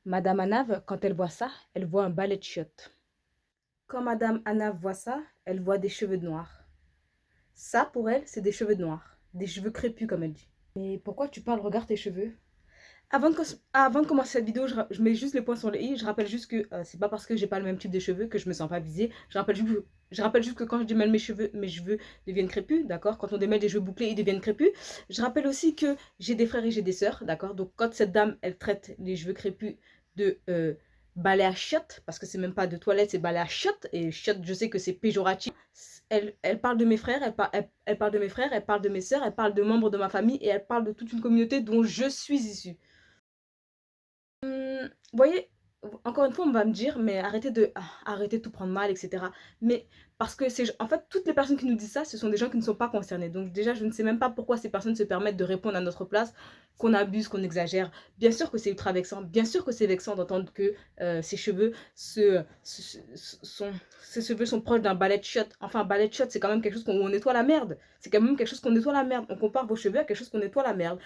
Madame Anave, quand elle voit ça, elle voit un balai de chiottes. Quand Madame Anave voit ça, elle voit des cheveux noirs. Ça, pour elle, c'est des cheveux noirs. Des cheveux crépus, comme elle dit. Mais pourquoi tu parles? Regarde tes cheveux. Avant de commencer cette vidéo, je mets juste les points sur les i. Je rappelle juste que c'est pas parce que j'ai pas le même type de cheveux que je me sens pas visée. Je rappelle juste que quand je démêle mes cheveux deviennent crépus, d'accord? Quand on démêle des cheveux bouclés, ils deviennent crépus. Je rappelle aussi que j'ai des frères et j'ai des sœurs, d'accord? Donc quand cette dame, elle traite les cheveux crépus de balai à chiottes, parce que c'est même pas de toilette, c'est balai à chiottes, et chiottes, je sais que c'est péjoratif. Elle parle de mes frères, elle parle de mes frères, elle parle de mes sœurs, elle parle de membres de ma famille, et elle parle de toute une communauté dont je suis issue. Vous voyez, encore une fois, on va me dire, mais arrêtez de tout prendre mal, etc. Mais parce que en fait, toutes les personnes qui nous disent ça, ce sont des gens qui ne sont pas concernés. Donc déjà, je ne sais même pas pourquoi ces personnes se permettent de répondre à notre place, qu'on abuse, qu'on exagère. Bien sûr que c'est ultra vexant. Bien sûr que c'est vexant d'entendre que ces cheveux ces cheveux sont proches d'un balai de chiottes. Enfin, un balai de chiottes, c'est quand même quelque chose qu'on nettoie la merde. C'est quand même quelque chose qu'on nettoie la merde. On compare vos cheveux à quelque chose qu'on nettoie la merde.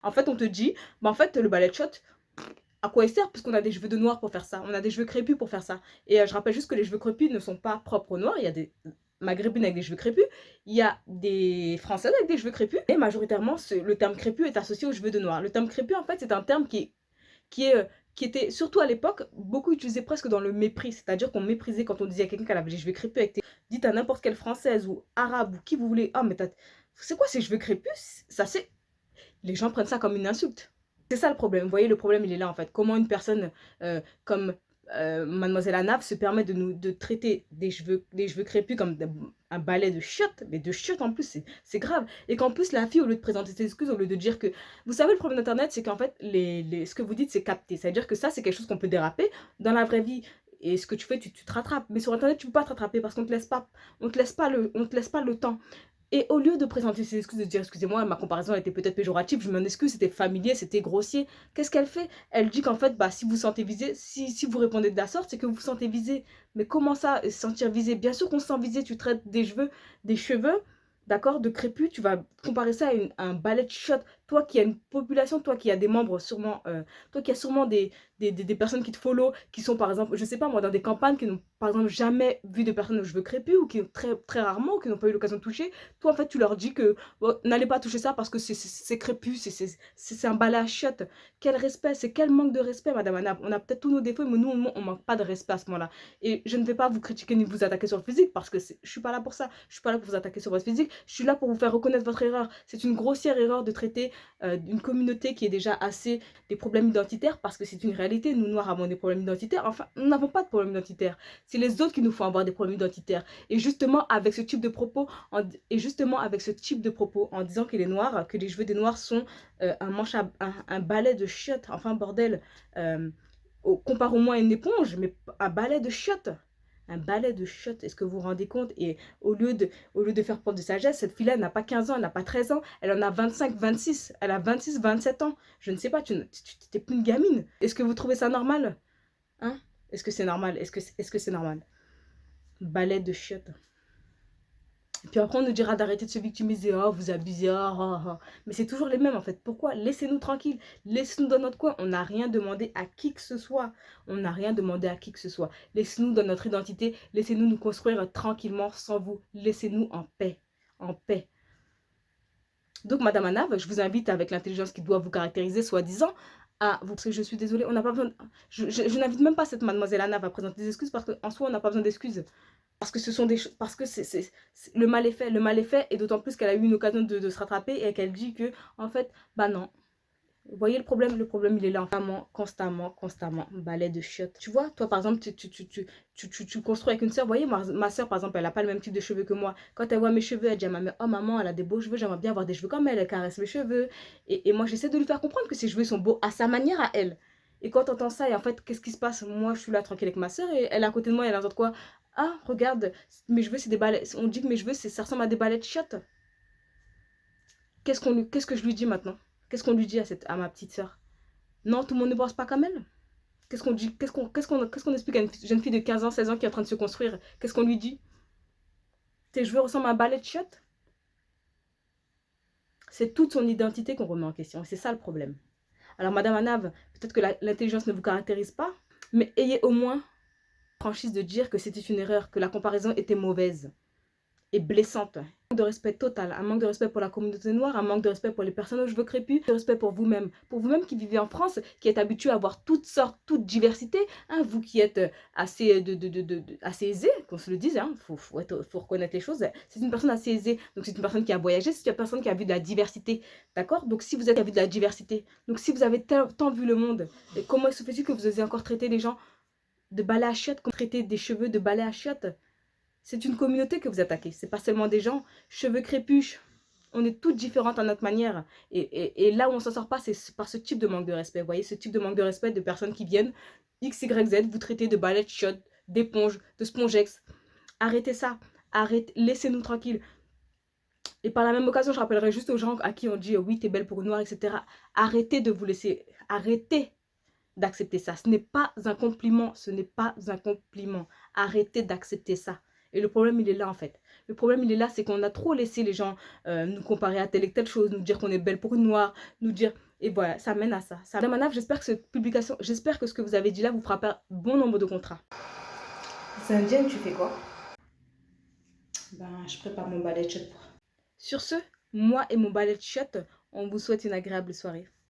En fait, on te dit, bah en fait, le balai de chiottes, à quoi il sert? Puisqu'on a des cheveux de noir pour faire ça. On a des cheveux crépus pour faire ça. Et je rappelle juste que les cheveux crépus ne sont pas propres aux noirs. Il y a des maghrébines avec des cheveux crépus. Il y a des françaises avec des cheveux crépus. Et majoritairement, le terme crépus est associé aux cheveux de noir. Le terme crépus, en fait, c'est un terme qui était, surtout à l'époque, beaucoup utilisé presque dans le mépris. C'est-à-dire qu'on méprisait quand on disait à quelqu'un qu'elle avait les cheveux crépus. Dites à n'importe quelle française ou arabe ou qui vous voulez. Ah, mais c'est quoi ces cheveux crépus? Ça, c'est. Les gens prennent ça comme une insulte. C'est ça le problème. Vous voyez, le problème, il est là, en fait. Comment une personne comme Mademoiselle Anaf se permet de traiter des cheveux crépus comme un balai de chiottes, mais de chiottes en plus, c'est grave. Et qu'en plus, la fille, au lieu de présenter ses excuses, au lieu de dire que... Vous savez, le problème d'Internet, c'est qu'en fait, ce que vous dites, c'est capté. C'est-à-dire que ça, c'est quelque chose qu'on peut déraper. Dans la vraie vie, et ce que tu fais, tu te rattrapes. Mais sur Internet, tu ne peux pas te rattraper parce qu'on on te laisse pas le temps. Et au lieu de présenter ses excuses, de dire excusez-moi, ma comparaison était peut-être péjorative, je m'en excuse, c'était familier, c'était grossier. Qu'est-ce qu'elle fait? Elle dit qu'en fait, bah, si vous sentez visé, si vous répondez de la sorte, c'est que vous vous sentez visé. Mais comment ça, se sentir visé? Bien sûr qu'on se sent visé, tu traites des cheveux, d'accord, de crépus, tu vas comparer ça à un balai de shot. Toi qui as une population, toi qui as des membres sûrement, toi qui as sûrement des personnes qui te follow, qui sont par exemple, je sais pas moi, dans des campagnes, qui n'ont par exemple jamais vu de personnes aux cheveux crépus, ou qui très, très rarement, ou qui n'ont pas eu l'occasion de toucher. Toi, en fait, tu leur dis que bon, n'allez pas toucher ça parce que c'est crépus, c'est un balai à chiottes. Quel respect, c'est quel manque de respect, Madame Anna. On a peut-être tous nos défauts, mais nous, on manque pas de respect à ce moment-là. Et je ne vais pas vous critiquer ni vous attaquer sur le physique parce que je suis pas là pour ça. Je suis pas là pour vous attaquer sur votre physique. Je suis là pour vous faire reconnaître votre erreur. C'est une grossière erreur de traiter une communauté qui est déjà assez des problèmes identitaires parce que c'est une réalité. Nous, Noirs, avons des problèmes identitaires. Enfin, nous n'avons pas de problème identitaire. C'est les autres qui nous font avoir des problèmes identitaires. Et justement, avec ce type de propos, en disant que les noirs, que les cheveux des noirs sont un balai de chiottes, enfin bordel, comparons-moi à une éponge, mais un balai de chiottes. Un balai de chiottes, est-ce que vous vous rendez compte? Et au lieu de faire preuve de sagesse, cette fille-là n'a pas 15 ans, elle n'a pas 13 ans, elle en a 25, 26, elle a 26, 27 ans. Je ne sais pas, tu n'es plus une gamine. Est-ce que vous trouvez ça normal? Hein? Est-ce que c'est normal? Est-ce que c'est normal? Balai de chiottes. Puis après, on nous dira d'arrêter de se victimiser. Oh, vous abusez. Oh, oh, oh. Mais c'est toujours les mêmes en fait. Pourquoi? Laissez-nous tranquilles. Laissez-nous dans notre coin. On n'a rien demandé à qui que ce soit. On n'a rien demandé à qui que ce soit. Laissez-nous dans notre identité. Laissez-nous nous construire tranquillement sans vous. Laissez-nous en paix. En paix. Donc, Madame Anav, je vous invite avec l'intelligence qui doit vous caractériser, soi-disant, à vous. Parce que je suis désolée, on n'a pas besoin. Je n'invite même pas cette Mademoiselle Anav à présenter des excuses parce qu'en soi, on n'a pas besoin d'excuses. Parce que ce sont des choses. Parce que le mal est fait. Le mal est fait, et d'autant plus qu'elle a eu une occasion de se rattraper et qu'elle dit que, en fait, bah non. Vous voyez le problème il est là. Constamment, balai de chiottes. Tu vois, toi par exemple, tu construis avec une soeur. Vous voyez, ma soeur par exemple, elle n'a pas le même type de cheveux que moi. Quand elle voit mes cheveux, elle dit à ma mère, oh maman, elle a des beaux cheveux, j'aimerais bien avoir des cheveux comme elle, elle caresse mes cheveux. Et moi, j'essaie de lui faire comprendre que ses cheveux sont beaux à sa manière à elle. Et quand t'entends ça, et en fait, qu'est-ce qui se passe? Moi, je suis là tranquille avec ma soeur et elle est à côté de moi et elle entend quoi? Ah, regarde, mes cheveux, c'est des balais. On dit que mes cheveux, ça ressemble à des balais de chiottes. Qu'est-ce que je lui dis maintenant? Qu'est-ce qu'on lui dit à ma petite soeur? Non, tout le monde ne pense pas comme elle. Qu'est-ce qu'on dit? Qu'est-ce qu'on explique à une jeune fille de 15 ans, 16 ans qui est en train de se construire? Qu'est-ce qu'on lui dit? Tes cheveux ressemblent à un balai de chiottes? C'est toute son identité qu'on remet en question. C'est ça le problème. Alors, Madame Anav, peut-être que l'intelligence ne vous caractérise pas, mais ayez au moins la franchise de dire que c'était une erreur, que la comparaison était mauvaise et blessante. Un manque de respect total, un manque de respect pour la communauté noire, un manque de respect pour les personnes aux cheveux crépus, de respect pour vous-même qui vivez en France, qui êtes habitué à avoir toutes sortes, toute diversité, hein, vous qui êtes assez, assez aisé, qu'on se le dise, hein, faut reconnaître les choses, c'est une personne assez aisée, donc c'est une personne qui a voyagé, c'est une personne qui a vu de la diversité, d'accord? Donc si vous avez vu de la diversité, donc si vous avez tant vu le monde, comment se fait-il que vous osez encore traiter les gens de balai à chiottes, traiter des cheveux de balai à chiottes? C'est une communauté que vous attaquez. C'est pas seulement des gens cheveux crépus. On est toutes différentes à notre manière. Et là où on s'en sort pas, c'est par ce type de manque de respect. Vous voyez, ce type de manque de respect de personnes qui viennent X, Y, Z, vous traiter de balai de chiottes, d'éponge, de spongex. Arrêtez ça. Arrêtez, laissez-nous tranquilles. Et par la même occasion, je rappellerai juste aux gens à qui on dit oui, t'es belle pour une noire, etc. Arrêtez de vous laisser. Arrêtez d'accepter ça. Ce n'est pas un compliment. Ce n'est pas un compliment. Arrêtez d'accepter ça. Et le problème, il est là, en fait. Le problème, il est là, c'est qu'on a trop laissé les gens nous comparer à telle et telle chose, nous dire qu'on est belle pour une noire, nous dire... Et voilà, ça mène à ça. Madame Anav, j'espère que cette publication, j'espère que ce que vous avez dit là vous fera perdre bon nombre de contrats. C'est indien, tu fais quoi? Ben, je prépare mon balai de shot. Sur ce, moi et mon balai de shot, on vous souhaite une agréable soirée.